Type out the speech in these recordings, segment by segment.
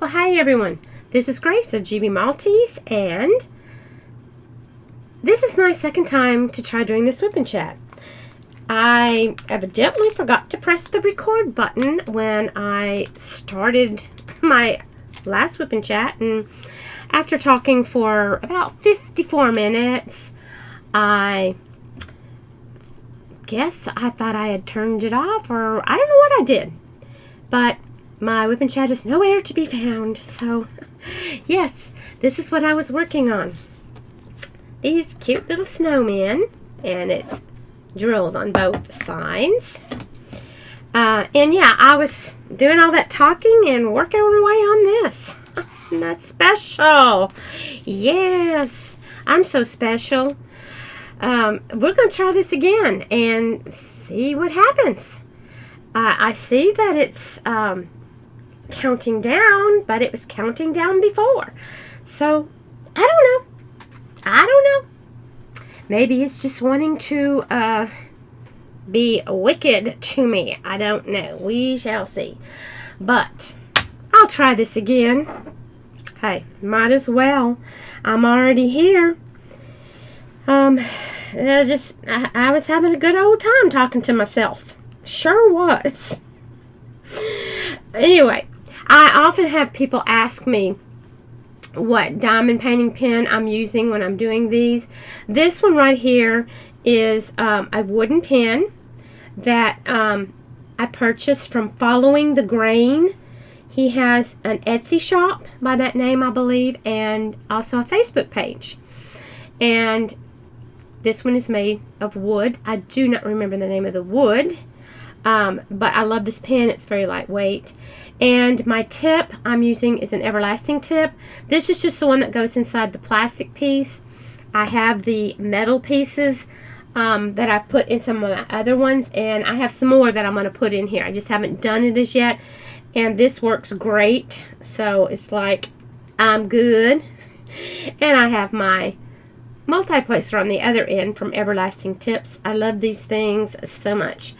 Well, hi everyone. This is Grace of gbmaltese, and this is my second time to try doing this Wip and Chat. I evidently forgot to press the record button when I started my last Wip and Chat, and after talking for about 54 minutes, I guess I thought I had turned it off, or I don't know what I did, but my Wip and Chat is nowhere to be found. So yes, this is what I was working on. These cute little snowmen, and it's drilled on both sides. And yeah, I was doing all that talking and working away on this. And that's special. Yes, I'm so special. We're going to try this again and see what happens. I see that it's counting down, but it was counting down before. So, I don't know. Maybe it's just wanting to be wicked to me. I don't know. We shall see. But I'll try this again. Hey, might as well. I'm already here. I was having a good old time talking to myself. Sure was. Anyway, I often have people ask me what diamond painting pen I'm using when I'm doing these. This one right here is a wooden pen that I purchased from Following the Grain. He has an Etsy shop by that name, I believe, and also a Facebook page. And this one is made of wood. I do not remember the name of the wood, but I love this pen. It's very lightweight. And my tip I'm using is an everlasting tip. This is just the one that goes inside the plastic piece. I have the metal pieces that I've put in some of my other ones, and I have some more that I'm going to put in here. I just haven't done it as yet, and this works great. So it's like I'm good. And I have my multi-placer on the other end from Everlasting Tips. I love these things so much.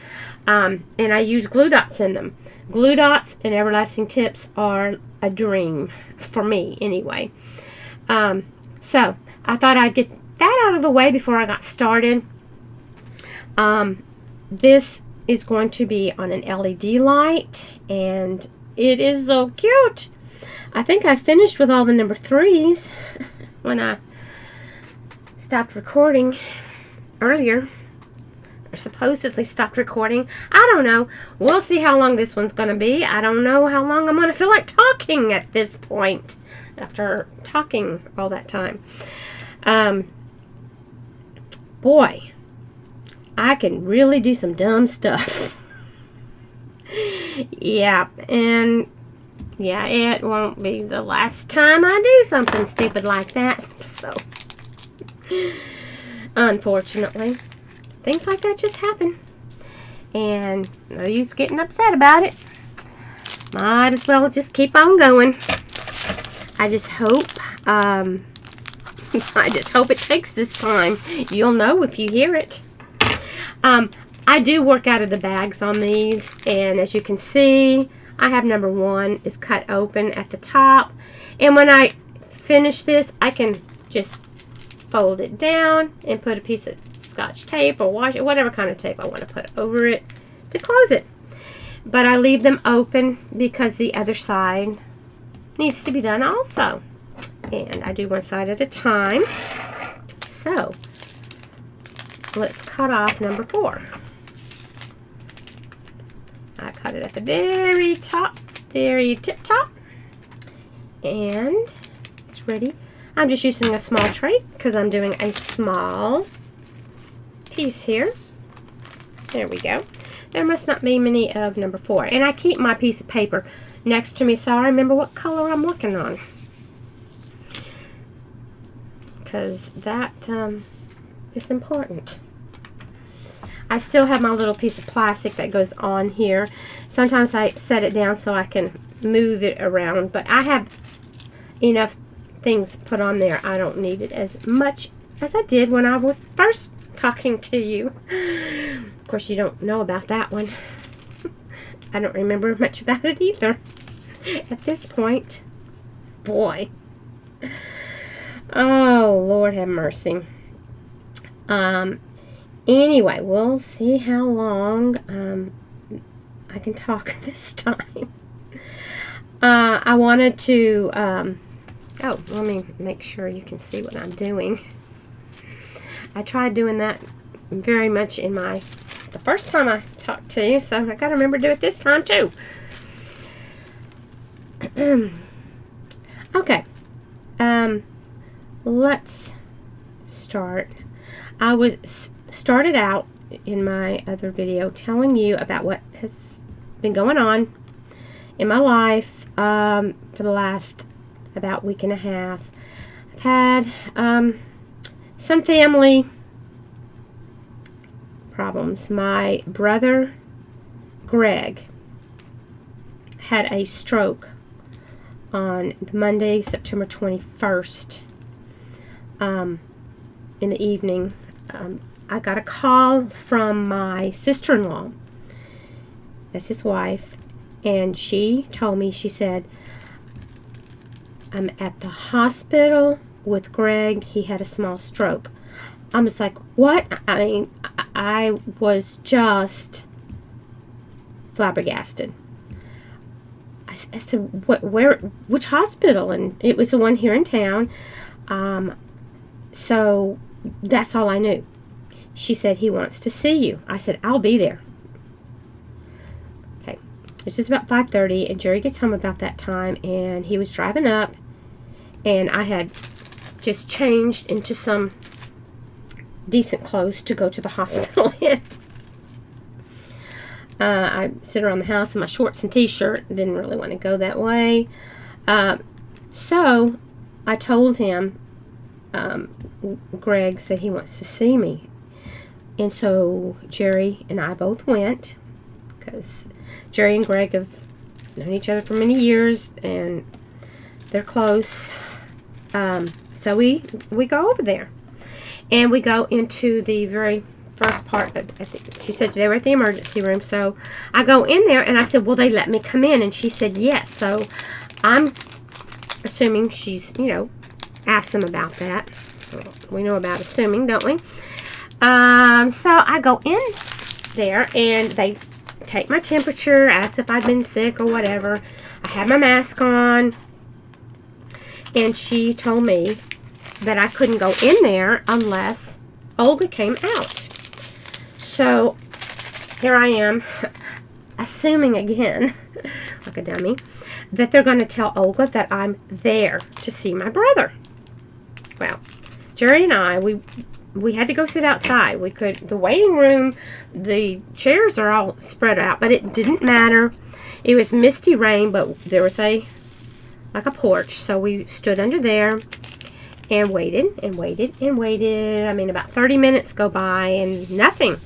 And I use glue dots in them. Glue dots and Everlasting Tips are a dream for me anyway. So I thought I'd get that out of the way before I got started. This is going to be on an LED light, and it is so cute. I think I finished with all the number 3s when I stopped recording earlier. Or supposedly stopped recording. I don't know. We'll see how long this one's going to be. I don't know how long I'm going to feel like talking at this point after talking all that time. Boy, I can really do some dumb stuff. Yeah, and yeah, it won't be the last time I do something stupid like that. So, unfortunately, things like that just happen, and no use getting upset about it. Might as well just keep on going. I just hope it takes this time. You'll know if you hear it. I do work out of the bags on these, and as you can see, I have number 1 is cut open at the top, and when I finish this, I can just fold it down and put a piece of Scotch tape or wash it, whatever kind of tape I want to put over it to close it. But I leave them open because the other side needs to be done also. And I do one side at a time. So let's cut off number 4. I cut it at the very top, very tip top, and it's ready. I'm just using a small tray because I'm doing a small piece here. There we go. There must not be many of number 4. And I keep my piece of paper next to me so I remember what color I'm working on, because that is important. I still have my little piece of plastic that goes on here. Sometimes I set it down so I can move it around, but I have enough things put on there. I don't need it as much as I did when I was first talking to you. Of course, you don't know about that one. I don't remember much about it either at this point. boy. Oh, Lord have mercy. Anyway, we'll see how long I can talk this time. I wanted to, let me make sure you can see what I'm doing. I tried doing that very much in the first time I talked to you, so I gotta remember to do it this time too. Okay, let's start. I started out in my other video telling you about what has been going on in my life for the last about week and a half. I've had some family problems. My brother Greg had a stroke on Monday, September 21st in the evening. I got a call from my sister-in-law, that's his wife, and she told me, she said, I'm at the hospital with Greg. He had a small stroke. I was like, what? I mean, I was just flabbergasted. I said, which hospital? And it was the one here in town. So that's all I knew. She said, he wants to see you. I said, I'll be there. Okay. It's just about 5:30, and Jerry gets home about that time, and he was driving up, and I had just changed into some decent clothes to go to the hospital in. I sit around the house in my shorts and t-shirt. Didn't really want to go that way. So I told him, Greg said he wants to see me. And so Jerry and I both went, because Jerry and Greg have known each other for many years, and they're close. So we go over there, and we go into the very first part. I think she said they were at the emergency room. So I go in there, and I said, will they let me come in? And she said yes. So I'm assuming she's, asked them about that. We know about assuming, don't we? So I go in there, and they take my temperature, asked if I'd been sick or whatever. I had my mask on, and she told me that I couldn't go in there unless Olga came out. So here I am, assuming again, like a dummy, that they're going to tell Olga that I'm there to see my brother. Well, Jerry and I, we had to go sit outside. The waiting room, the chairs are all spread out, but it didn't matter. It was misty rain, but there was like a porch, so we stood under there and waited and waited and waited. I mean, about 30 minutes go by and nothing.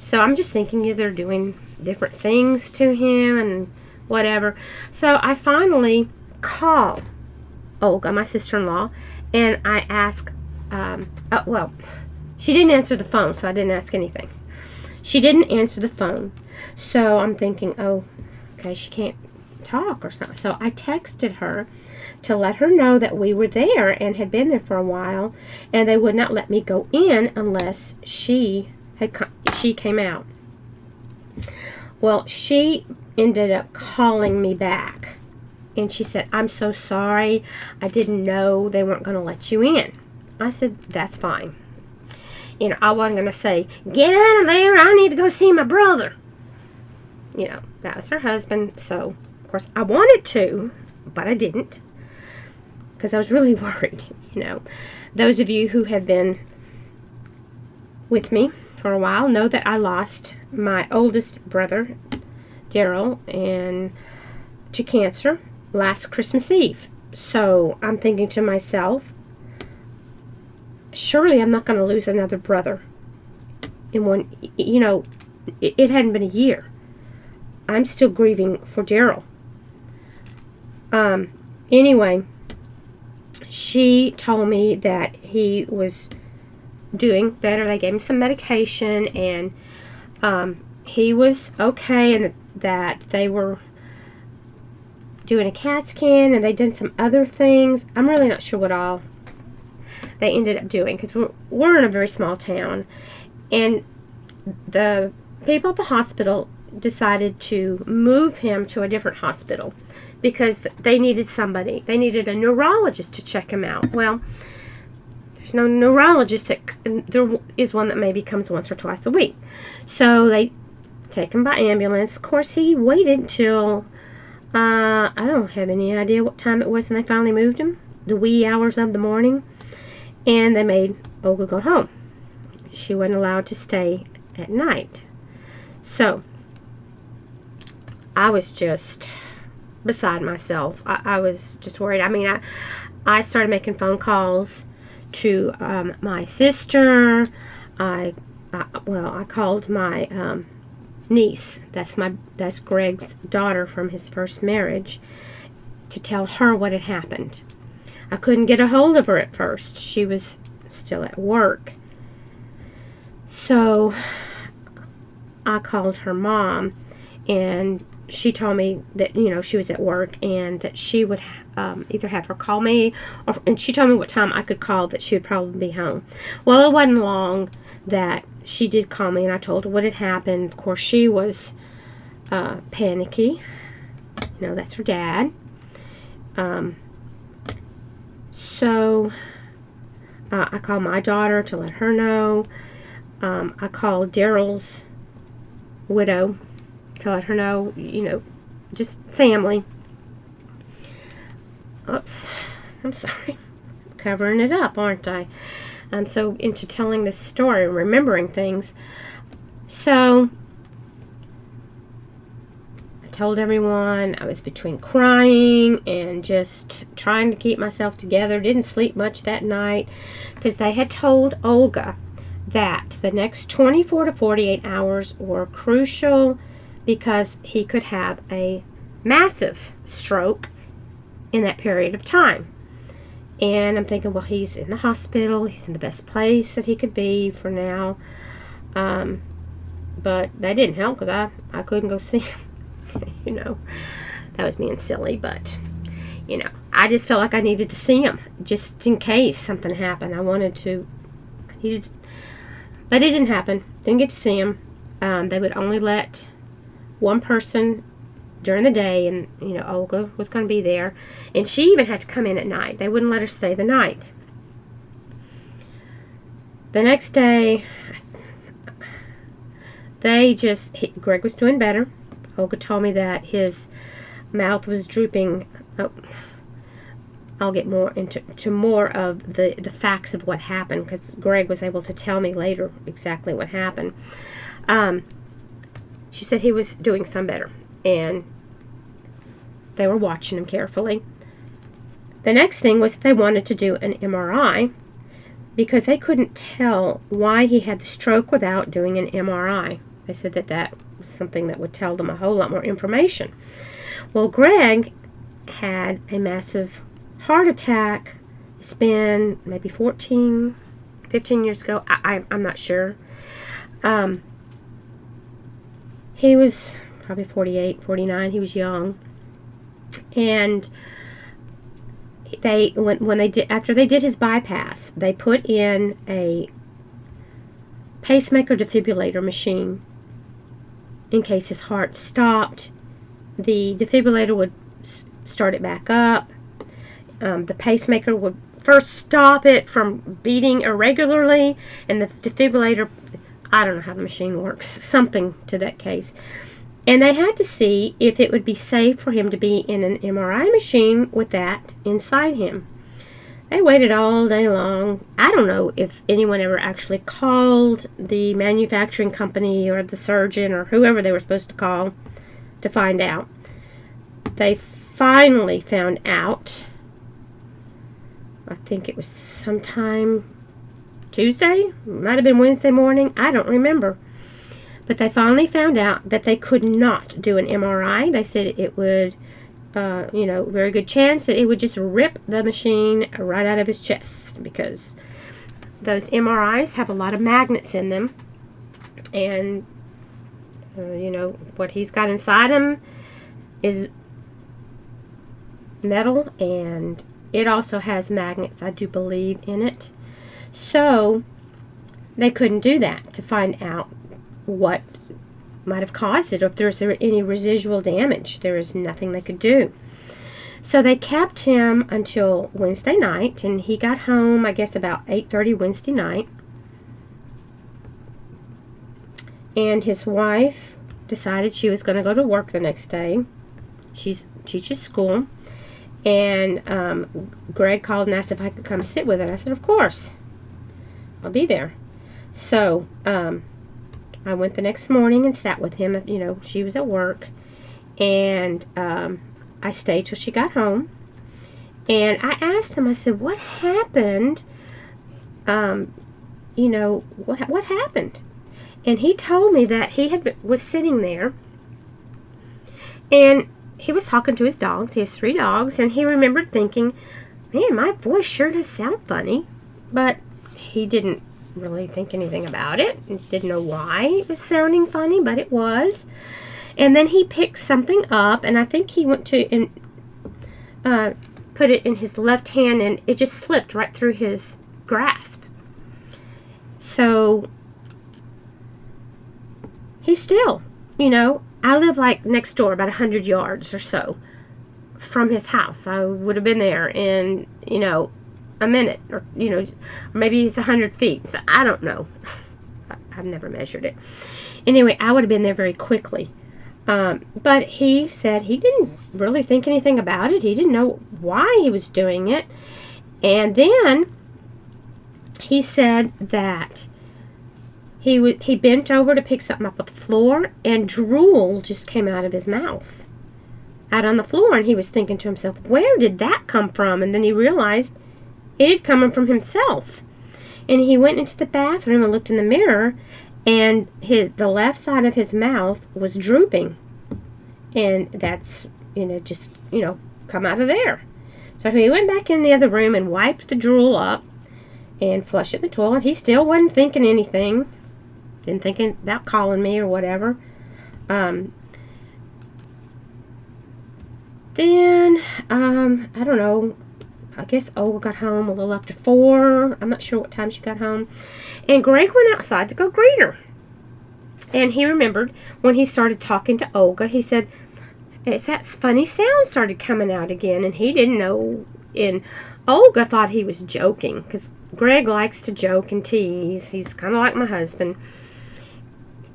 So I'm just thinking they're doing different things to him and whatever. So I finally call Olga, my sister-in-law, and I ask, she didn't answer the phone, so I didn't ask anything. She didn't answer the phone. So I'm thinking, oh, okay, she can't talk or something. So I texted her to let her know that we were there and had been there for a while, and they would not let me go in unless she came out. Well, she ended up calling me back, and she said, I'm so sorry. I didn't know they weren't going to let you in. I said, that's fine. I wasn't going to say, get out of there, I need to go see my brother. That was her husband. So, of course, I wanted to, but I didn't, because I was really worried. Those of you who have been with me for a while know that I lost my oldest brother, Daryl, to cancer last Christmas Eve. So I'm thinking to myself, surely I'm not going to lose another brother in one. It hadn't been a year. I'm still grieving for Daryl. Anyway, she told me that he was doing better. They gave him some medication, and he was okay, and that they were doing a CAT scan, and they'd done some other things. I'm really not sure what all they ended up doing, because we're in a very small town, and the people at the hospital decided to move him to a different hospital because they needed somebody. They needed a neurologist to check him out. Well, there's no neurologist. There is one that maybe comes once or twice a week. So they take him by ambulance. Of course, he waited till, I don't have any idea what time it was when they finally moved him. The wee hours of the morning. And they made Olga go home. She wasn't allowed to stay at night. So I was just beside myself. I was just worried. I mean, I started making phone calls to my sister. I called my niece. That's Greg's daughter from his first marriage, to tell her what had happened. I couldn't get a hold of her at first. She was still at work. So I called her mom, and she told me that, she was at work and that she would either have her call me, and she told me what time I could call, that she would probably be home. Well, it wasn't long that she did call me, and I told her what had happened. Of course, she was panicky. That's her dad. So I called my daughter to let her know. I called Daryl's widow to let her know, just family. Oops, I'm sorry. I'm covering it up, aren't I? I'm so into telling this story and remembering things. So told everyone. I was between crying and just trying to keep myself together. Didn't sleep much that night because they had told Olga that the next 24 to 48 hours were crucial because he could have a massive stroke in that period of time. And I'm thinking, well, he's in the hospital. He's in the best place that he could be for now. But that didn't help because I couldn't go see him. That was being silly, but I just felt like I needed to see him just in case something happened. I wanted to, but it didn't happen. Didn't get to see him. They would only let one person during the day, and Olga was going to be there, and she even had to come in at night. They wouldn't let her stay the night. The next day, Greg was doing better. Olga told me that his mouth was drooping. Oh, I'll get more into more of the facts of what happened, because Greg was able to tell me later exactly what happened. She said he was doing some better, and they were watching him carefully. The next thing was they wanted to do an MRI because they couldn't tell why he had the stroke without doing an MRI. They said that was something that would tell them a whole lot more information. Well, Greg had a massive heart attack. It's been maybe 15 years ago. I'm not sure. He was probably 48, 49. He was young. And after they did his bypass, they put in a pacemaker defibrillator machine in case his heart stopped. The defibrillator would start it back up. The pacemaker would first stop it from beating irregularly, and the defibrillator, I don't know how the machine works, something to that case. And they had to see if it would be safe for him to be in an MRI machine with that inside him. They waited all day long. I don't know if anyone ever actually called the manufacturing company or the surgeon or whoever they were supposed to call to find out. They finally found out, I think it was sometime Tuesday, might have been Wednesday morning, I don't remember. But they finally found out that they could not do an MRI. They said it would, very good chance that it would just rip the machine right out of his chest, because those MRIs have a lot of magnets in them. And, what he's got inside him is metal, and it also has magnets, I do believe, in it. So they couldn't do that to find out what might have caused it, or if there's any residual damage. There is nothing they could do. So they kept him until Wednesday night, and he got home, I guess, about 8:30 Wednesday night. And his wife decided she was going to go to work the next day. She teaches school. And Greg called and asked if I could come sit with her. I said, of course. I'll be there. So I went the next morning and sat with him. You know, she was at work. And I stayed till she got home. And I asked him, I said, what happened? You know, what happened? And he told me that he was sitting there, and he was talking to his dogs. He has 3 dogs, and he remembered thinking, man, my voice sure does sound funny. But he didn't really think anything about it. Didn't know why it was sounding funny, but it was. And then he picked something up, and I think he went to put it in his left hand, and it just slipped right through his grasp. So he's still, you know, I live like next door, about 100 yards or so from his house. I would have been there in, you know, a minute, or, you know, maybe it's 100 feet. So I don't know. I've never measured it. Anyway, I would have been there very quickly. But he said he didn't really think anything about it. He didn't know why he was doing it. And then he said that he bent over to pick something up off the floor, and drool just came out of his mouth, out on the floor. And he was thinking to himself, where did that come from? And then he realized it had come from himself. And he went into the bathroom and looked in the mirror, and the left side of his mouth was drooping. And that's, you know, just, you know, come out of there. So he went back in the other room and wiped the drool up and flushed it in the toilet. He still wasn't thinking anything. Didn't think about calling me or whatever. Then, I don't know, I guess Olga got home a little after 4. I'm not sure what time she got home. And Greg went outside to go greet her. And he remembered when he started talking to Olga, he said, it's that funny sound started coming out again. And he didn't know. And Olga thought he was joking, because Greg likes to joke and tease. He's kind of like my husband.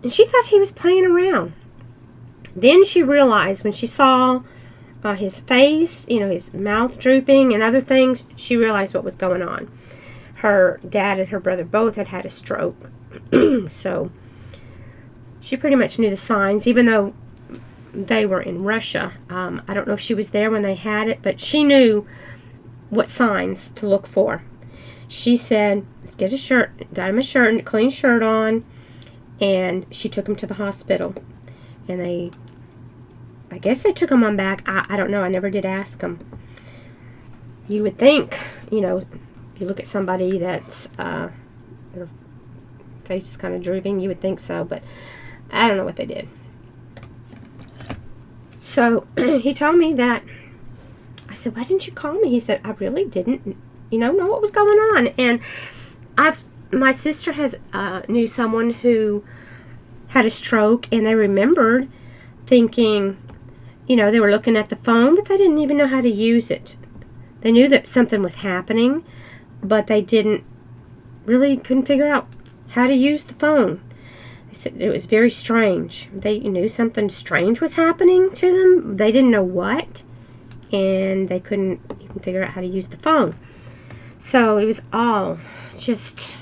And she thought he was playing around. Then she realized when she saw his face, you know, his mouth drooping and other things, she realized what was going on. Her dad and her brother both had a stroke. So she pretty much knew the signs, even though they were in Russia. I don't know if she was there when they had it, but she knew what signs to look for. She said, let's get a shirt. Got him a shirt and a clean shirt on. And she took him to the hospital. And I guess they took him on back. I don't know. I never did ask him. You would think, you know, if you look at somebody that's, their face is kind of drooping, you would think so. But I don't know what they did. So he told me that, I said, why didn't you call me? He said, I really didn't, you know what was going on. And my sister knew someone who had a stroke, and they remembered thinking, you know, they were looking at the phone, but they didn't even know how to use it. They knew that something was happening, but they couldn't figure out how to use the phone. They said it was very strange. They knew something strange was happening to them. They didn't know what, and they couldn't even figure out how to use the phone. So it was all just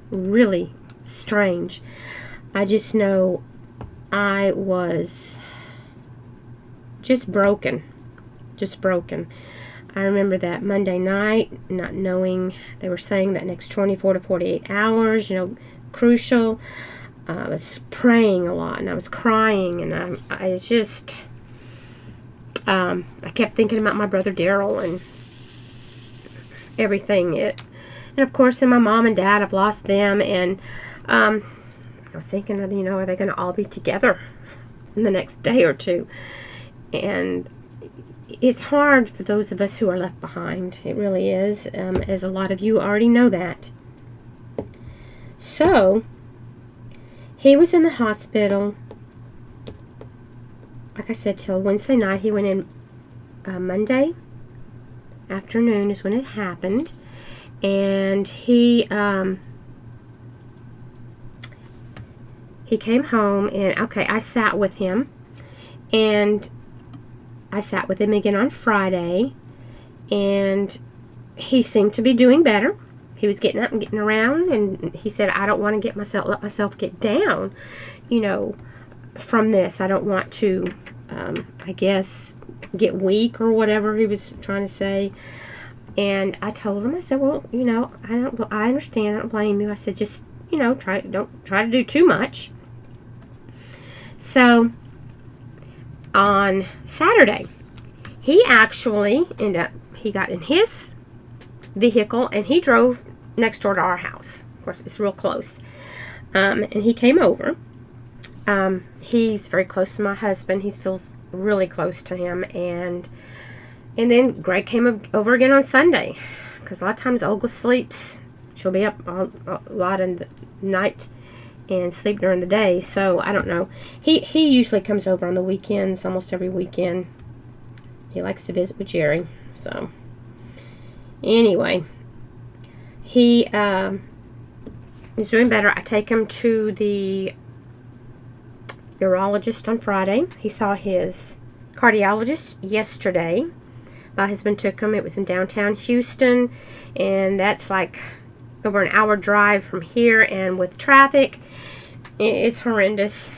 really strange. I just know I was just broken. I remember that Monday night, not knowing, they were saying that next 24 to 48 hours, you know, crucial. I was praying a lot, and I was crying, and I was just, I kept thinking about my brother Daryl and everything. And of course, then my mom and dad, I've lost them, and I was thinking, you know, are they going to all be together in the next day or two? And it's hard for those of us who are left behind. It really is, as a lot of you already know that. So, he was in the hospital, like I said, till Wednesday night. He went in Monday afternoon is when it happened. And he came home, and okay, I sat with him, and I sat with him again on Friday, and he seemed to be doing better. He was getting up and getting around, and he said, I don't want to let myself get down, from this. I don't want to, I guess, get weak or whatever he was trying to say. And I told him, I said, well, I understand. I don't blame you. I said, just, don't try to do too much. So, on Saturday, he actually he got in his vehicle and he drove next door to our house. Of course, it's real close. And he came over. He's very close to my husband. He feels really close to him. And then Greg came over again on Sunday, because a lot of times Olga sleeps. She'll be up a lot in the night and sleep during the day. So I don't know. He usually comes over on the weekends, almost every weekend. He likes to visit with Jerry. So anyway, he is doing better. I take him to the neurologist on Friday. He saw his cardiologist yesterday. My husband took him. It was in downtown Houston, and that's like over an hour drive from here, and with traffic, it's horrendous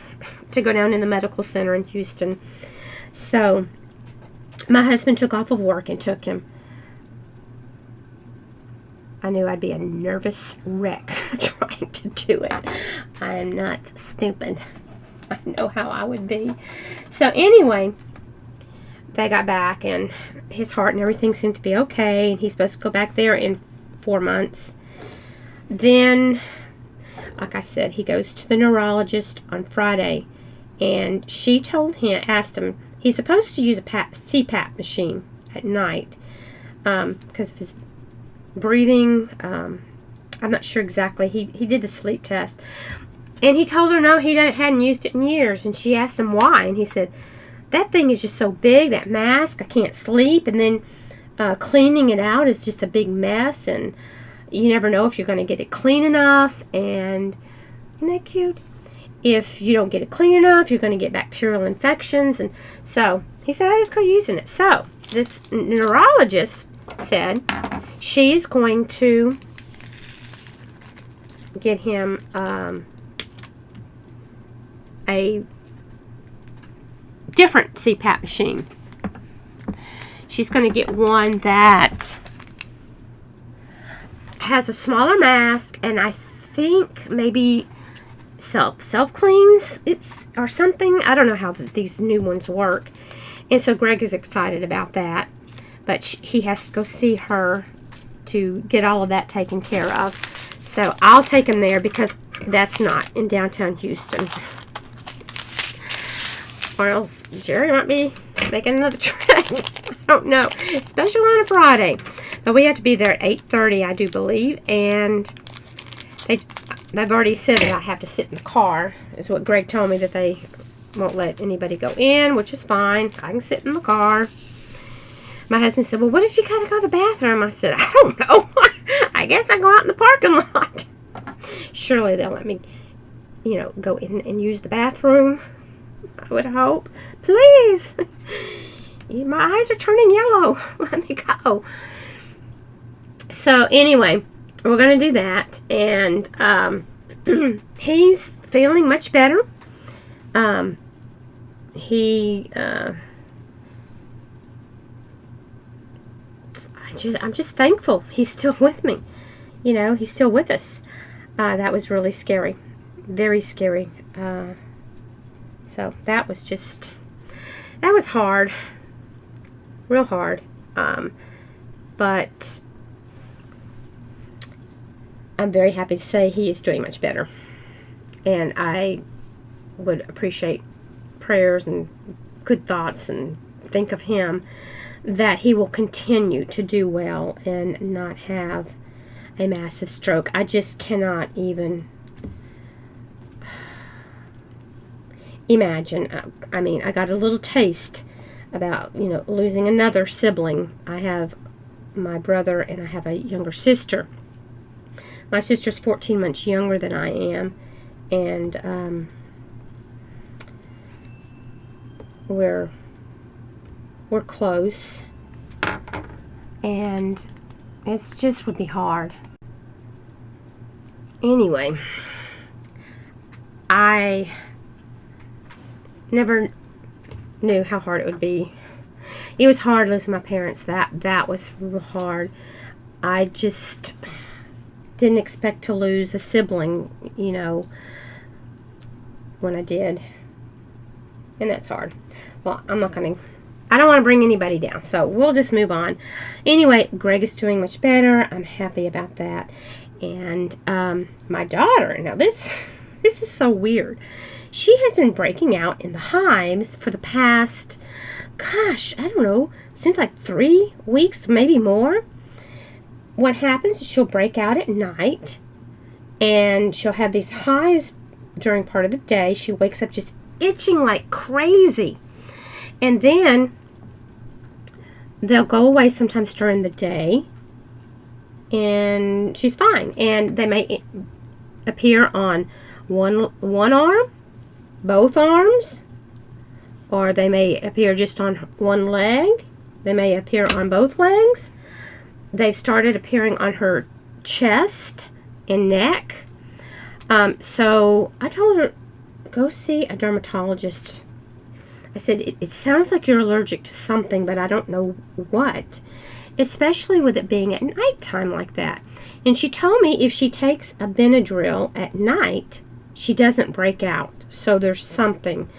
to go down in the medical center in Houston. So my husband took off of work and took him. I knew I'd be a nervous wreck trying to do it. I am not stupid. I know how I would be. So anyway, they got back, and his heart and everything seemed to be okay, and he's supposed to go back there in 4 months. Then, like I said, he goes to the neurologist on Friday, and she asked him, he's supposed to use a CPAP machine at night because of his breathing. I'm not sure exactly. He did the sleep test, and he told her no, he hadn't used it in years, and she asked him why, and he said, that thing is just so big, that mask, I can't sleep, and then cleaning it out is just a big mess, and you never know if you're going to get it clean enough. And isn't that cute? If you don't get it clean enough, you're going to get bacterial infections. And so he said, I just go using it. So this neurologist said she's going to get him a different CPAP machine. She's going to get one that has a smaller mask, and I think maybe self cleans or something. I don't know how these new ones work. And so Greg is excited about that, but he has to go see her to get all of that taken care of. So I'll take him there, because that's not in downtown Houston. Or else Jerry might be making another trip. I don't know. Especially on a Friday. But we have to be there at 8:30, I do believe. And they've already said that I have to sit in the car. Is what Greg told me, that they won't let anybody go in, which is fine. I can sit in the car. My husband said, well, what if you gotta go to the bathroom? I said, I don't know. I guess I go out in the parking lot. Surely they'll let me, go in and use the bathroom. I would hope. Please. My eyes are turning yellow. Let me go. So anyway, we're going to do that. And he's feeling much better. I'm just thankful he's still with me. He's still with us. That was really scary. Very scary. So that was hard. Real hard. But I'm very happy to say he is doing much better. And I would appreciate prayers and good thoughts and think of him, that he will continue to do well and not have a massive stroke. I just cannot even imagine. I mean, I got a little taste about, losing another sibling. I have my brother and I have a younger sister. My sister's 14 months younger than I am, and we're close, and it's just would be hard. Anyway, I never knew how hard it would be. It was hard losing my parents. That was real hard. I just didn't expect to lose a sibling, when I did. And that's hard. Well, I don't want to bring anybody down, so we'll just move on. Anyway, Greg is doing much better. I'm happy about that. And my daughter, now this is so weird. She has been breaking out in the hives for the past, gosh, I don't know, seems like 3 weeks, maybe more. What happens is she'll break out at night, and she'll have these hives during part of the day. She wakes up just itching like crazy. And then they'll go away sometimes during the day, and she's fine. And they may appear on one arm, both arms, or they may appear just on one leg. They may appear on both legs. They've started appearing on her chest and neck. So I told her, go see a dermatologist. I said, it sounds like you're allergic to something, but I don't know what. Especially with it being at nighttime like that. And she told me if she takes a Benadryl at night, she doesn't break out. So there's something.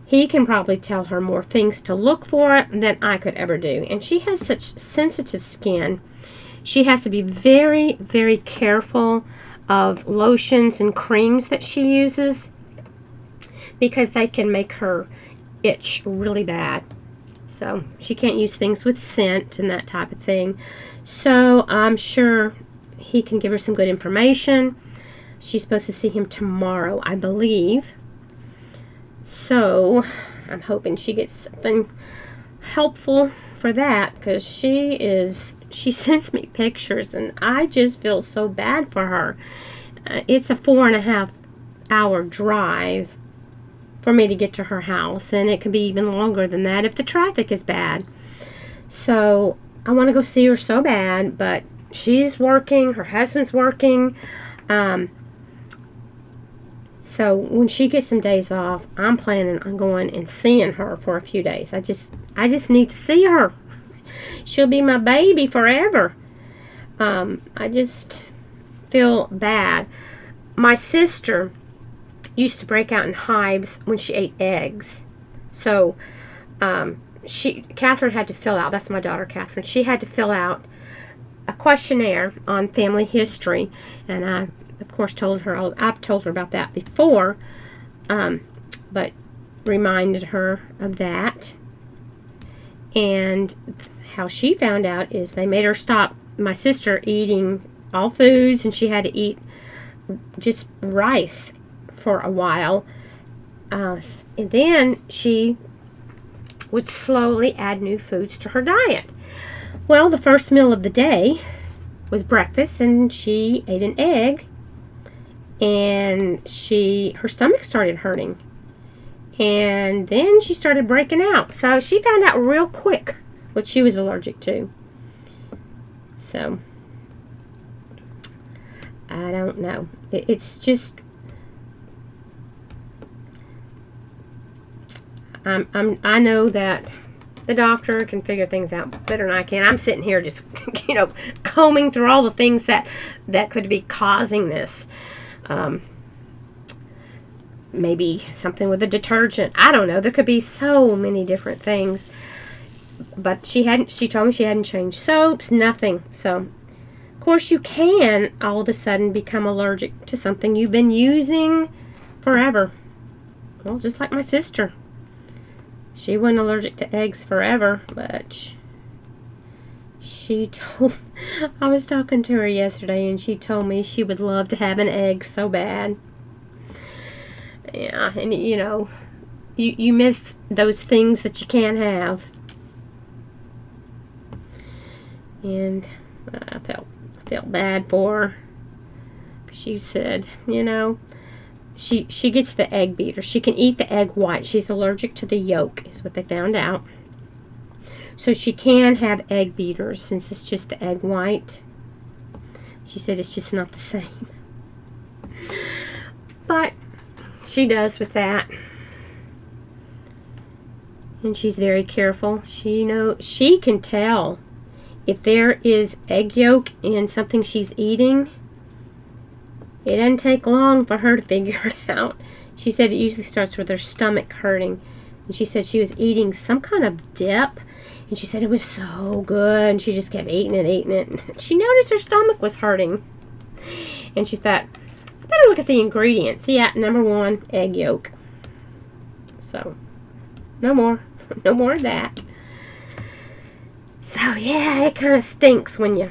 He can probably tell her more things to look for than I could ever do. And she has such sensitive skin. She has to be very, very careful of lotions and creams that she uses, because they can make her itch really bad. So she can't use things with scent and that type of thing. So I'm sure he can give her some good information. She's supposed to see him tomorrow, I believe. So I'm hoping she gets something helpful for that, because she sends me pictures and I just feel so bad for her. It's a 4.5 hour drive for me to get to her house, and it can be even longer than that if the traffic is bad. So I want to go see her so bad, but she's working, her husband's working. So when she gets some days off, I'm planning on going and seeing her for a few days. I just need to see her. She'll be my baby forever. I just feel bad. My sister used to break out in hives when she ate eggs. So Catherine had to fill out, that's my daughter Catherine, she had to fill out a questionnaire on family history, and I of course I've told her about that before, but reminded her of that. And how she found out is they made her stop, my sister, eating all foods, and she had to eat just rice for a while, and then she would slowly add new foods to her diet. Well, the first meal of the day was breakfast, and she ate an egg, and her stomach started hurting, and then she started breaking out. So she found out real quick what she was allergic to. So I don't know. It's just I know that the doctor can figure things out better than I can. I'm sitting here just, combing through all the things that could be causing this. Maybe something with a detergent. I don't know. There could be so many different things. But she told me she hadn't changed soaps, nothing. So, of course, you can all of a sudden become allergic to something you've been using forever. Well, just like my sister. She wasn't allergic to eggs forever, but she told, I was talking to her yesterday, and she told me she would love to have an egg so bad. Yeah, and you know, you miss those things that you can't have. And I felt bad for her. She said, you know, she gets the egg beater. She can eat the egg white. She's allergic to the yolk, is what they found out. So she can have egg beaters since it's just the egg white. She said it's just not the same. But she does with that. And she's very careful. She can tell if there is egg yolk in something she's eating. It doesn't take long for her to figure it out. She said it usually starts with her stomach hurting. And she said she was eating some kind of dip. And she said it was so good. And she just kept eating it. She noticed her stomach was hurting. And she thought, I better look at the ingredients. Yeah, number 1, egg yolk. So, no more. No more of that. So, yeah, it kind of stinks when you're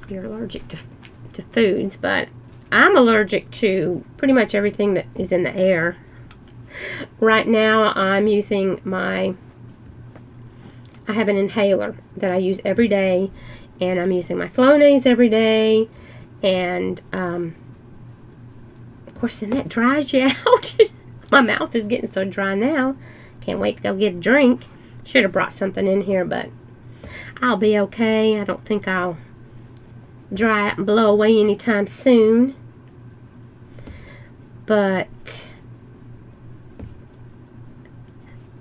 allergic to foods. But I'm allergic to pretty much everything that is in the air. Right now, I'm using I have an inhaler that I use every day. And I'm using my Flonase every day. And, of course, then that dries you out. My mouth is getting so dry now. Can't wait to go get a drink. Should have brought something in here, but I'll be okay. I don't think I'll dry out and blow away anytime soon. But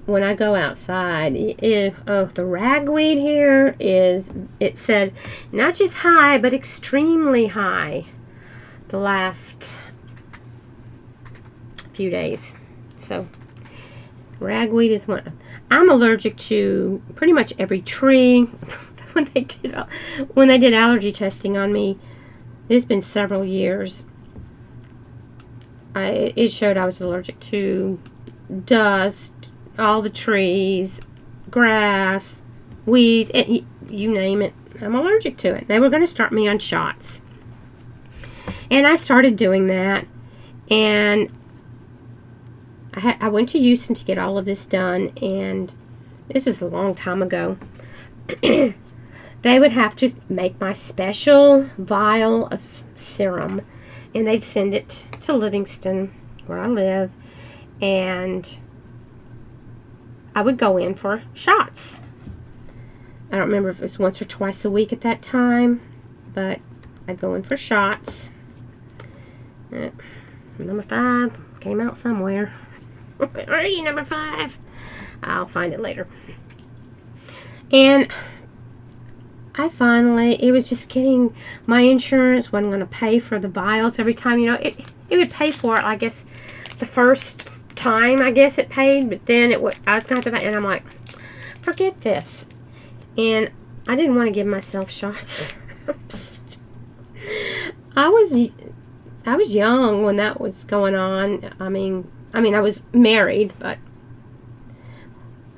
when I go outside, the ragweed here it said not just high, but extremely high the last few days. So ragweed is one. I'm allergic to pretty much every tree. when they did allergy testing on me, it's been several years. It showed I was allergic to dust, all the trees, grass, weeds, you name it. I'm allergic to it. They were going to start me on shots. And I started doing that. And I went to Houston to get all of this done. And this is a long time ago. They would have to make my special vial of serum. And they'd send it to Livingston, where I live. And I would go in for shots. I don't remember if it was once or twice a week at that time, but I'd go in for shots. Number 5 came out somewhere. Where are you, number 5? I'll find it later. And it was just getting, my insurance wasn't going to pay for the vials every time. You know, it would pay for it, I guess, the first time, I guess it paid, but then I was going to have to pay, and I'm like, forget this. And I didn't want to give myself shots. I was young when that was going on. I mean, I was married, but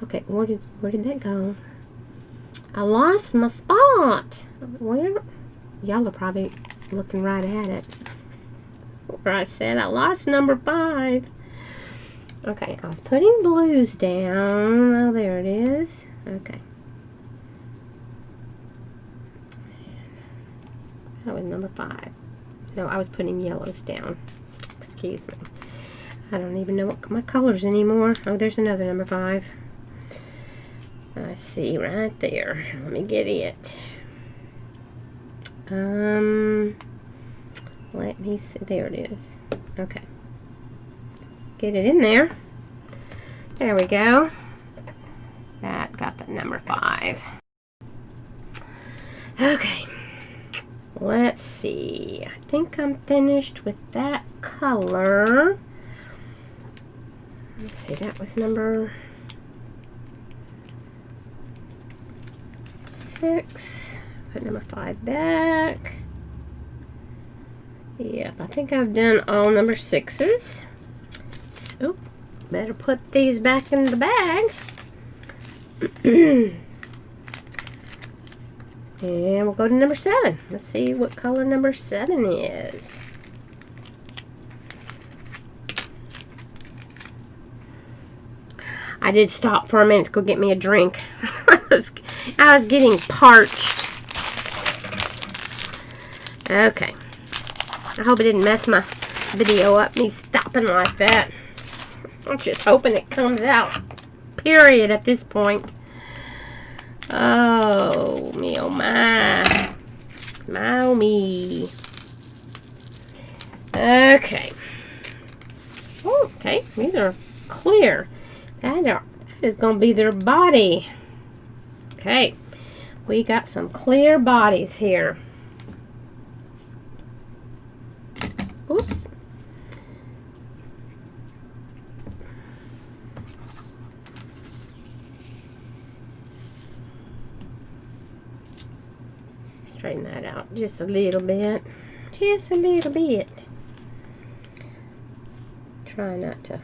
okay, where did that go? I lost my spot. Where? Y'all are probably looking right at it. Where I said I lost number 5. Okay, I was putting blues down. Oh, there it is. Okay. That was number 5. No, I was putting yellows down. Excuse me. I don't even know what my colors anymore. Oh, there's another number 5. I see right there. Let me get it. Let me see. There it is. Okay. Get it in there. There we go. That got the number 5. Okay. Let's see. I think I'm finished with that color. Let's see. That was number 6. Put number 5 back. Yep, I think I've done all number 6s. So, better put these back in the bag. And we'll go to number 7. Let's see what color number 7 is. I did stop for a minute to go get me a drink. I was getting parched. Okay. I hope it didn't mess my video up, me stopping like that. I'm just hoping it comes out. Period at this point. Oh, me, oh my. My, oh me. Okay. Oh, okay. These are clear. That is going to be their body. Okay. We got some clear bodies here. Oops. Straighten that out just a little bit. Just a little bit. Try not to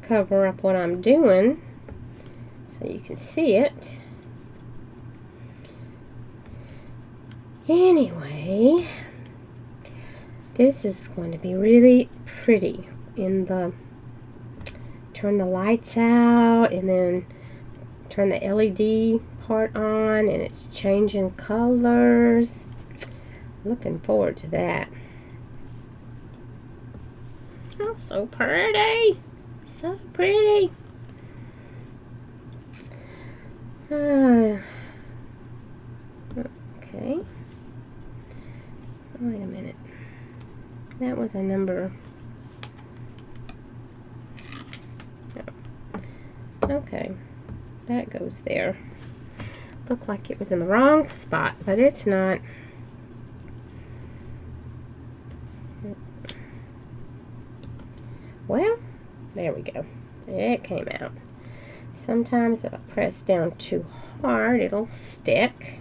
cover up what I'm doing so you can see it. Anyway, this is going to be really pretty in the turn the lights out and then turn the LED part on and it's changing colors. Looking forward to that. Oh, so pretty. So pretty. Okay. Wait a minute. That was a number. Okay. That goes there. Looked like it was in the wrong spot, but it's not. Well, there we go. It came out. Sometimes if I press down too hard, it'll stick.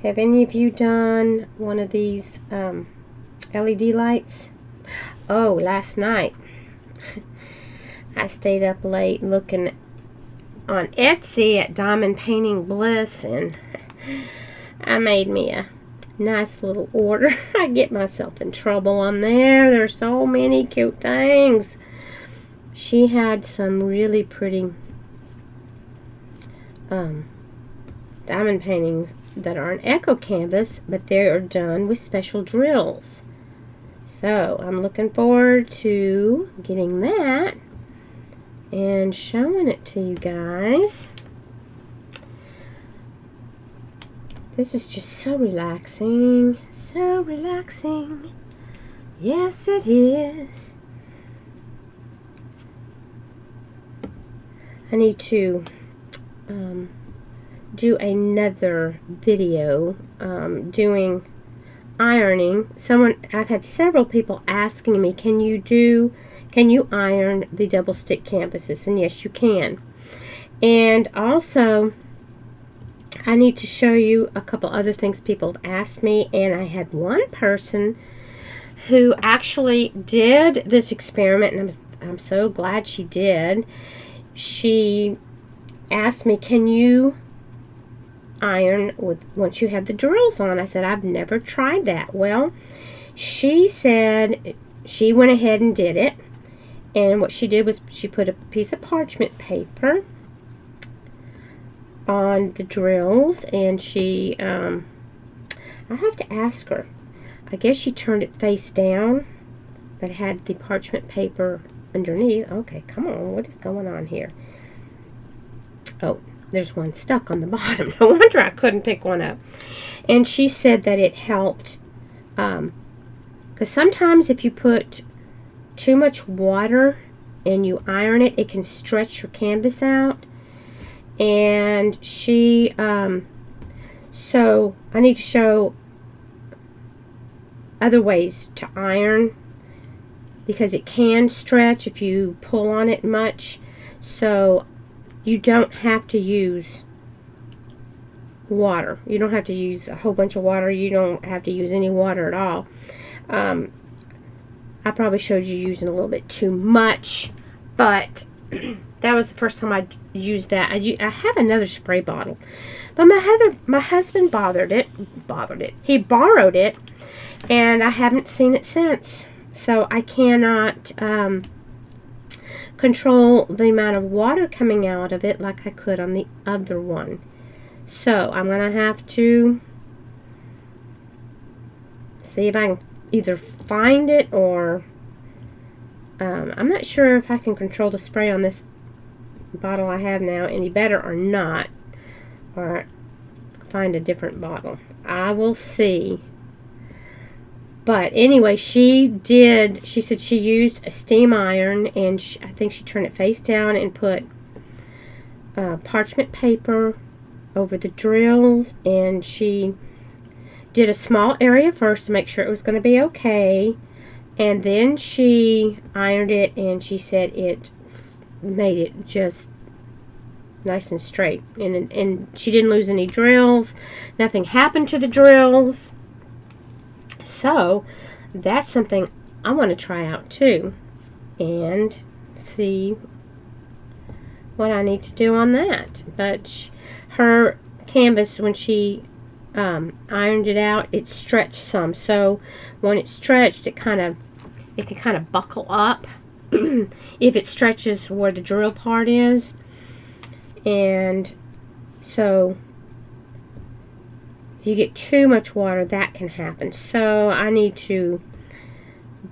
Have any of you done one of these LED lights? Oh, last night I stayed up late looking on Etsy at Diamond Painting Bliss, and I made me a nice little order. I get myself in trouble on there. There's so many cute things. She had some really pretty diamond paintings that are an echo canvas, but they are done with special drills. So I'm looking forward to getting that and showing it to you guys. This is just so relaxing. So relaxing. Yes, it is. I need to do another video doing ironing. I've had several people asking me, can you iron the double stick canvases? And yes, you can. And also, I need to show you a couple other things people have asked me, and I had one person who actually did this experiment, and I'm so glad she did. She asked me, can you iron once you have the drills on? I said, I've never tried that. Well, she said she went ahead and did it, and what she did was she put a piece of parchment paper on the drills, and she I have to ask her. I guess she turned it face down, but had the parchment paper underneath. Okay, come on, what is going on here? Oh, there's one stuck on the bottom. No wonder I couldn't pick one up. And she said that it helped, because sometimes if you put too much water and you iron it, it can stretch your canvas out. And she, so I need to show other ways to iron, because it can stretch if you pull on it much. So you don't have to use water. You don't have to use a whole bunch of water. You don't have to use any water at all. I probably showed you using a little bit too much, but that was the first time I used that. I have another spray bottle, but my husband he borrowed it, and I haven't seen it since. So I cannot control the amount of water coming out of it like I could on the other one. So I'm going to have to see if I can either find it or I'm not sure if I can control the spray on this bottle I have now any better or not, or find a different bottle. I will see. But anyway, she said she used a steam iron, and I think she turned it face down and put parchment paper over the drills, and she did a small area first to make sure it was going to be okay, and then she ironed it, and she said it made it just nice and straight, and she didn't lose any drills. Nothing happened to the drills. So that's something I want to try out too, and see what I need to do on that. But her canvas, when she ironed it out, it stretched some. So when it stretched, it can kind of buckle up if it stretches where the drill part is, and so if you get too much water, that can happen. So I need to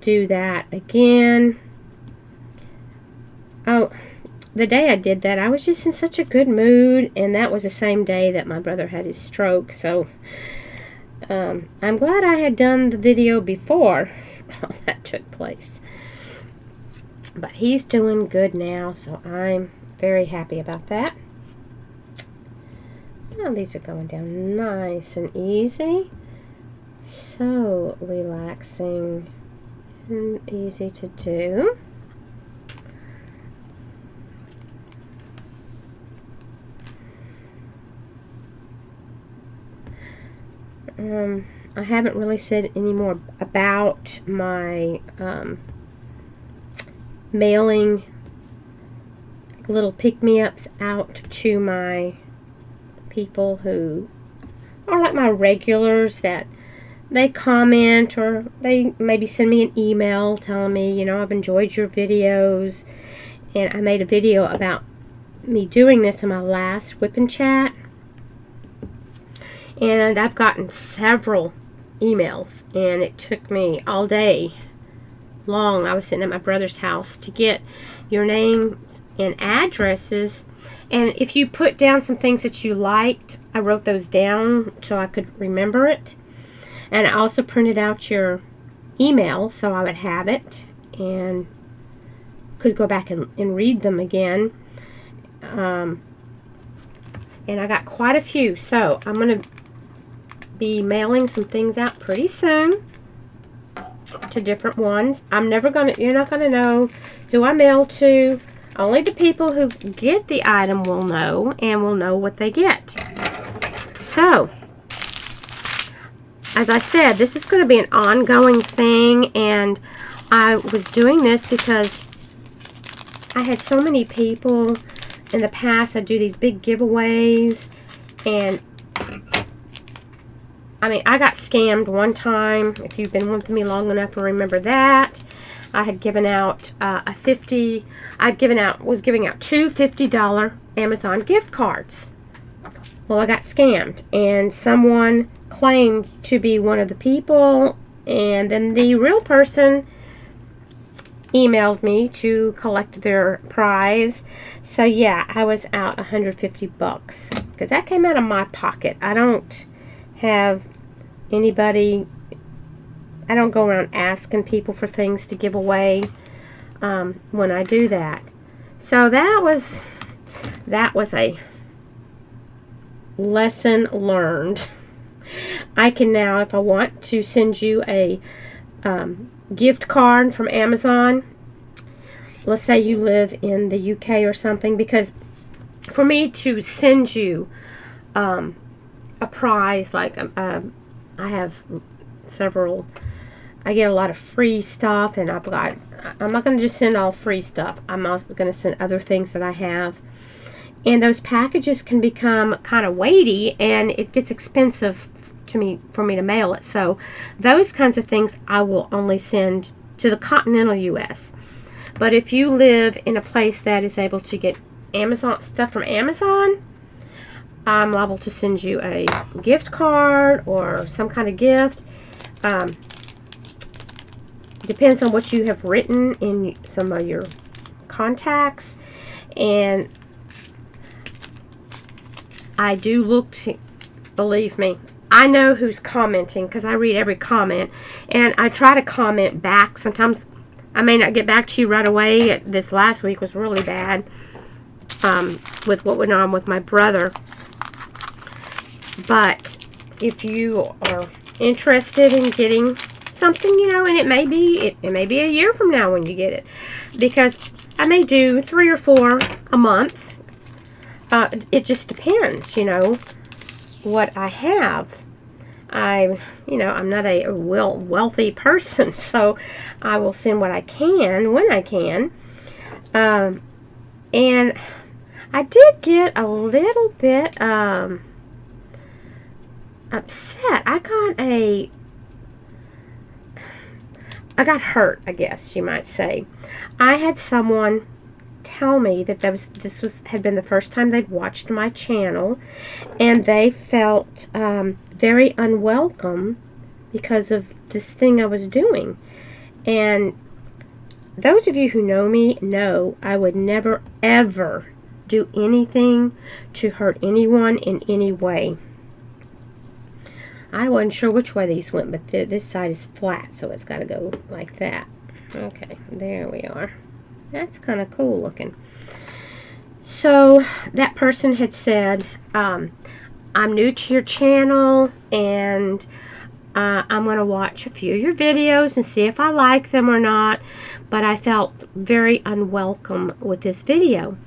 do that again. Oh, the day I did that, I was just in such a good mood, and that was the same day that my brother had his stroke. So I'm glad I had done the video before all that took place. But he's doing good now, so I'm very happy about that. Oh, these are going down nice and easy. So relaxing and easy to do. I haven't really said any more about my mailing little pick-me-ups out to my people who are like my regulars, that they comment or they maybe send me an email telling me, you know, I've enjoyed your videos, and I made a video about me doing this in my last Wip and Chat, and I've gotten several emails, and it took me all day long. I was sitting at my brother's house to get your names and addresses. And if you put down some things that you liked, I wrote those down so I could remember it. And I also printed out your email so I would have it and could go back and read them again. And I got quite a few. So I'm going to be mailing some things out pretty soon to different ones. You're not going to know who I mail to. Only the people who get the item will know, and will know what they get. So, as I said, this is going to be an ongoing thing, and I was doing this because I had so many people in the past. I do these big giveaways, and I mean, I got scammed one time. If you've been with me long enough to remember that. I had given out was giving out two $50 Amazon gift cards. Well, I got scammed, and someone claimed to be one of the people, and then the real person emailed me to collect their prize. So yeah, I was out $150 because that came out of my pocket. I don't have anybody. I don't go around asking people for things to give away when I do that. So that was a lesson learned. I can now, if I want to send you a gift card from Amazon, let's say you live in the UK or something, because for me to send you a prize, like I have several, I get a lot of free stuff, and I'm not going to just send all free stuff. I'm also going to send other things that I have. And those packages can become kind of weighty, and it gets expensive for me to mail it. So those kinds of things I will only send to the continental U.S. But if you live in a place that is able to get Amazon stuff from Amazon, I'm liable to send you a gift card or some kind of gift. Depends on what you have written in some of your contacts. And I do look to, believe me, I know who's commenting because I read every comment, and I try to comment back. Sometimes I may not get back to you right away. This last week was really bad with what went on with my brother. But if you are interested in getting something, you know, and it may be a year from now when you get it, because I may do 3 or 4 a month. It just depends, you know, what I have. I'm not a wealthy person, so I will send what I can when I can. And I did get a little bit upset. I got hurt, I guess you might say. I had someone tell me that had been the first time they'd watched my channel, and they felt very unwelcome because of this thing I was doing. And those of you who know me know I would never ever do anything to hurt anyone in any way. I wasn't sure which way these went, but this side is flat, so it's got to go like that. Okay, there we are. That's kind of cool looking. So that person had said, I'm new to your channel, and I'm going to watch a few of your videos and see if I like them or not, but I felt very unwelcome with this video.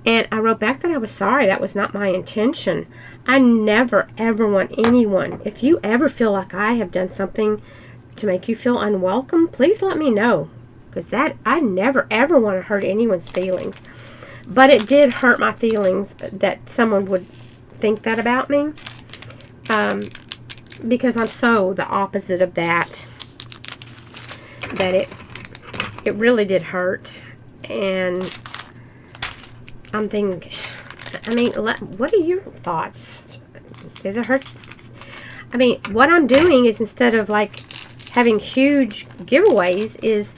And I wrote back that I was sorry. That was not my intention. I never, ever want anyone, if you ever feel like I have done something to make you feel unwelcome, please let me know. Because I never, ever want to hurt anyone's feelings. But it did hurt my feelings that someone would think that about me. Because I'm so the opposite of that. That it really did hurt. And I'm thinking, I mean, what are your thoughts? Does it hurt? I mean, what I'm doing is, instead of like having huge giveaways, is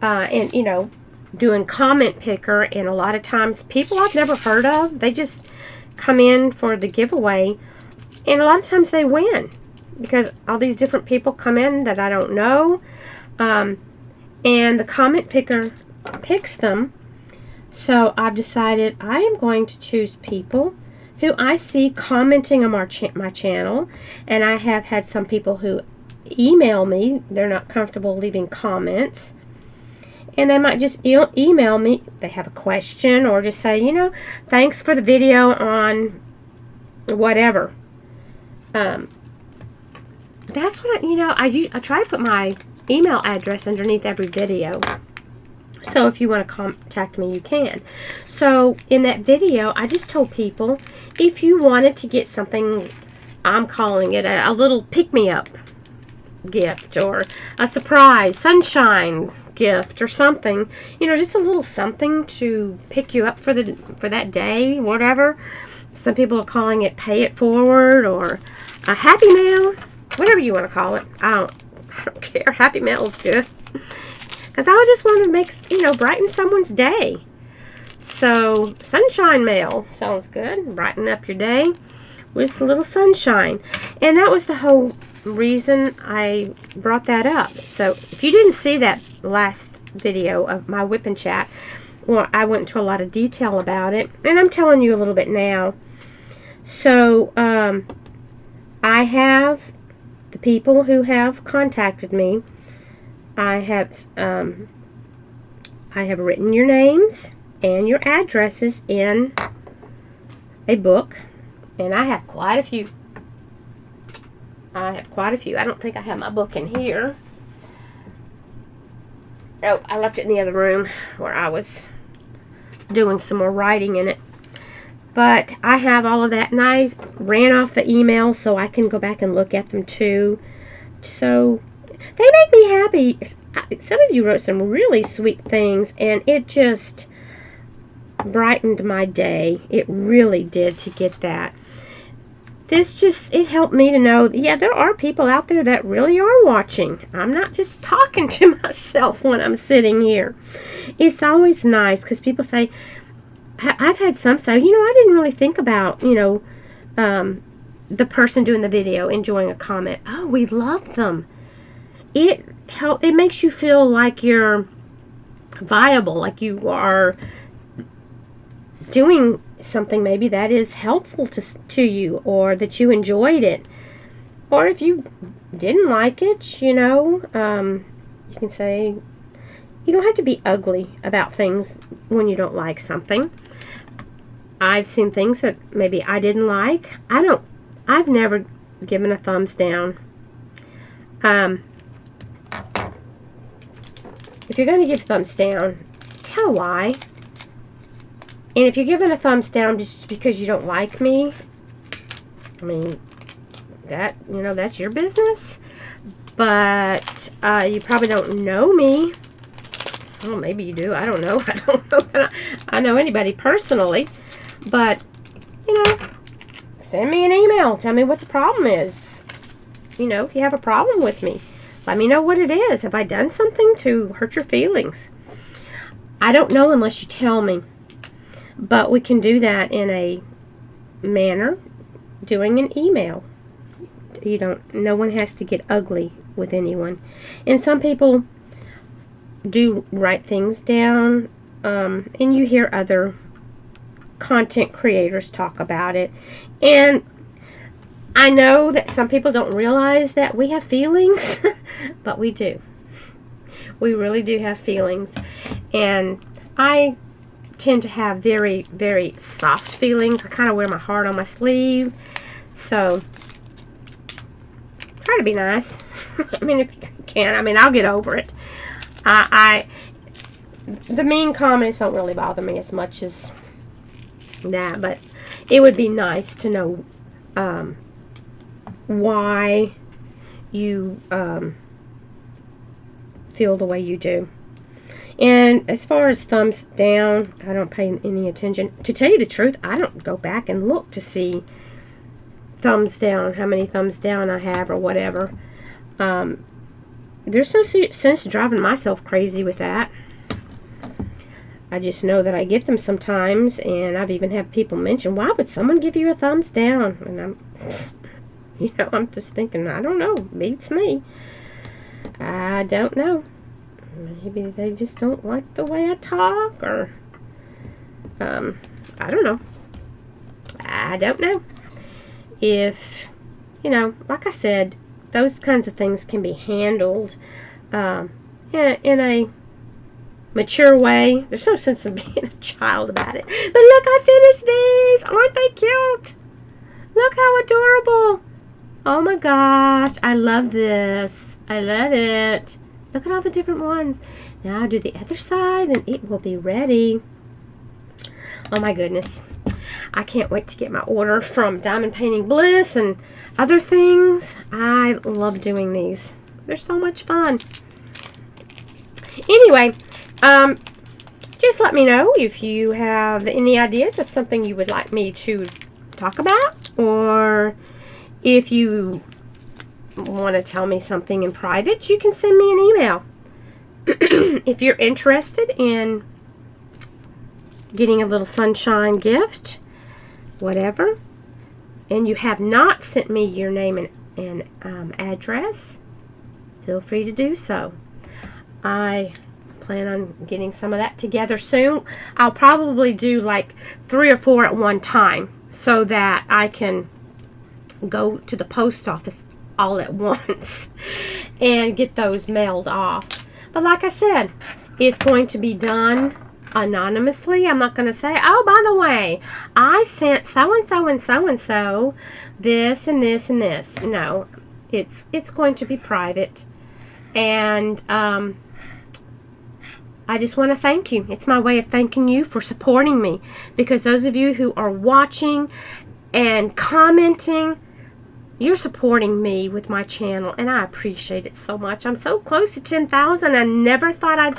and you know, doing comment picker, and a lot of times people I've never heard of, they just come in for the giveaway, and a lot of times they win because all these different people come in that I don't know, and the comment picker picks them. So I've decided I am going to choose people who I see commenting on my channel, and I have had some people who email me. They're not comfortable leaving comments, and they might just email me. They have a question, or just say, you know, thanks for the video on whatever. That's what I try to put my email address underneath every video. So if you want to contact me, you can. So in that video, I just told people, if you wanted to get something, I'm calling it a little pick-me-up gift, or a surprise sunshine gift, or something, you know, just a little something to pick you up for that day, whatever. Some people are calling it pay it forward, or a happy mail, whatever you want to call it. I don't care. Happy mail is good. Because I just want to make, you know, brighten someone's day. So, sunshine mail sounds good. Brighten up your day with a little sunshine. And that was the whole reason I brought that up. So, if you didn't see that last video of my Wip and Chat, well, I went into a lot of detail about it. And I'm telling you a little bit now. So, I have the people who have contacted me. I have written your names and your addresses in a book, and I have quite a few. I don't think I have my book in here, Oh, I left it in the other room where I was doing some more writing in it. But I have all of that, and I ran off the email so I can go back and look at them too. So they make me happy. Some of you wrote some really sweet things, and it just brightened my day. It really did to get that. It helped me to know, yeah, there are people out there that really are watching. I'm not just talking to myself when I'm sitting here. It's always nice because people say, I've had some say, I didn't really think about, the person doing the video enjoying a comment. Oh, we love them. It makes you feel like you're viable, like you are doing something maybe that is helpful to you, or that you enjoyed it. Or if you didn't like it, you can say, you don't have to be ugly about things when you don't like something. I've seen things that maybe I didn't like. I've never given a thumbs down. If you're going to give thumbs down, tell why. And if you're giving a thumbs down just because you don't like me, I mean, that's your business. But you probably don't know me. Well, maybe you do. I don't know. I don't know that I know anybody personally. But, send me an email. Tell me what the problem is. If you have a problem with me, let me know what it is. Have I done something to hurt your feelings? I don't know unless you tell me. But we can do that in a manner, doing an email. No one has to get ugly with anyone. And some people do write things down, and you hear other content creators talk about it. And I know that some people don't realize that we have feelings, but we do. We really do have feelings. And I tend to have very, very soft feelings. I kind of wear my heart on my sleeve. So try to be nice. I mean, if you can. I'll get over it. The mean comments don't really bother me as much as that, but it would be nice to know why you feel the way you do. And as far as thumbs down, I don't pay any attention. To tell you the truth, I don't go back and look to see thumbs down, how many thumbs down I have or whatever. There's no sense driving myself crazy with that. I just know that I get them sometimes, and I've even had people mention, why would someone give you a thumbs down? And I'm just thinking, I don't know, beats me. I don't know. Maybe they just don't like the way I talk, or I don't know. I don't know. If, like I said, those kinds of things can be handled in a mature way. There's no sense of being a child about it. But look, I finished these. Aren't they cute? Look how adorable. Oh my gosh, I love this. I love it. Look at all the different ones. Now I'll do the other side and it will be ready. Oh my goodness. I can't wait to get my order from Diamond Painting Bliss and other things. I love doing these. They're so much fun. Anyway, just let me know if you have any ideas of something you would like me to talk about, or if you want to tell me something in private, you can send me an email. If you're interested in getting a little sunshine gift, whatever, and you have not sent me your name and address, feel free to do so. I plan on getting some of that together soon. I'll probably do like 3 or 4 at one time so that I can go to the post office all at once and get those mailed off. But like I said, it's going to be done anonymously. I'm not going to say, oh, by the way, I sent so-and-so and so-and-so this and this and this. No, it's going to be private. And I just want to thank you. It's my way of thanking you for supporting me, because those of you who are watching and commenting, you're supporting me with my channel, and I appreciate it so much. I'm so close to 10,000. I never thought I'd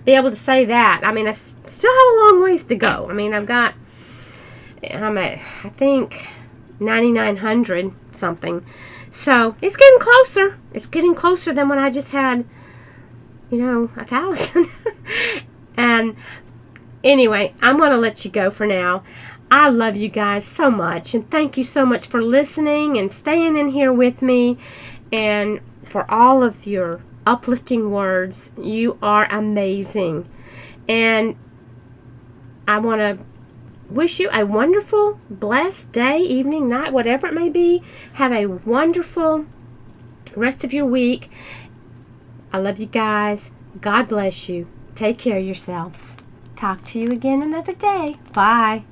be able to say that. I mean, I still have a long ways to go. I mean, I'm at, I think, 9,900 something. So it's getting closer. It's getting closer than when I just had, 1,000. And anyway, I'm going to let you go for now. I love you guys so much, and thank you so much for listening and staying in here with me, and for all of your uplifting words. You are amazing, and I want to wish you a wonderful, blessed day, evening, night, whatever it may be. Have a wonderful rest of your week. I love you guys. God bless you. Take care of yourselves. Talk to you again another day. Bye.